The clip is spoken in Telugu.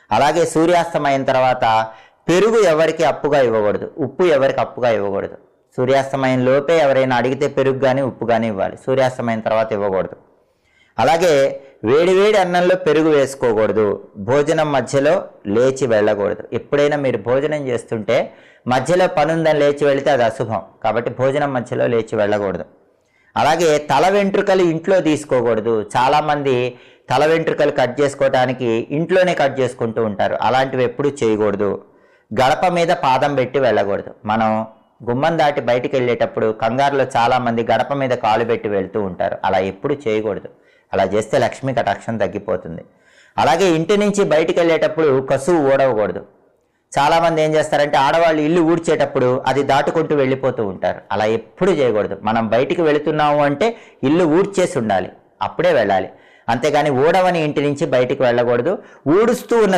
అలాగే సూర్యాస్తమయం తర్వాత పెరుగు ఎవరికి అప్పుగా ఇవ్వకూడదు, ఉప్పు ఎవరికి అప్పుగా ఇవ్వకూడదు. సూర్యాస్తమయం లోపే ఎవరైనా అడిగితే పెరుగు కానీ ఉప్పు కానీ ఇవ్వాలి, సూర్యాస్తమయం తర్వాత ఇవ్వకూడదు. అలాగే వేడివేడి అన్నంలో పెరుగు వేసుకోకూడదు. భోజనం మధ్యలో లేచి వెళ్ళకూడదు. ఎప్పుడైనా మీరు భోజనం చేస్తుంటే మధ్యలో పనుందని లేచి వెళితే అది అశుభం, కాబట్టి భోజనం మధ్యలో లేచి వెళ్ళకూడదు. అలాగే తల వెంట్రుకలు ఇంట్లో తీసుకోకూడదు. చాలామంది తల వెంట్రుకలు కట్ చేసుకోవడానికి ఇంట్లోనే కట్ చేసుకుంటూ ఉంటారు, అలాంటివి ఎప్పుడూ చేయకూడదు. గడప మీద పాదం పెట్టి వెళ్ళకూడదు. మనం గుమ్మం దాటి బయటికి వెళ్ళేటప్పుడు కంగారులో చాలామంది గడప మీద కాలు పెట్టి వెళ్తూ ఉంటారు, అలా ఎప్పుడు చేయకూడదు. అలా చేస్తే లక్ష్మీ కటాక్షం తగ్గిపోతుంది. అలాగే ఇంటి నుంచి బయటికి వెళ్ళేటప్పుడు కసువు ఊడవకూడదు. చాలామంది ఏం చేస్తారంటే ఆడవాళ్ళు ఇల్లు ఊడ్చేటప్పుడు అది దాటుకుంటూ వెళ్ళిపోతూ ఉంటారు, అలా ఎప్పుడు చేయకూడదు. మనం బయటికి వెళుతున్నాము అంటే ఇల్లు ఊడ్చేసి ఉండాలి, అప్పుడే వెళ్ళాలి. అంతేగాని ఊడవని ఇంటి నుంచి బయటికి వెళ్ళకూడదు. ఊడుస్తూ ఉన్న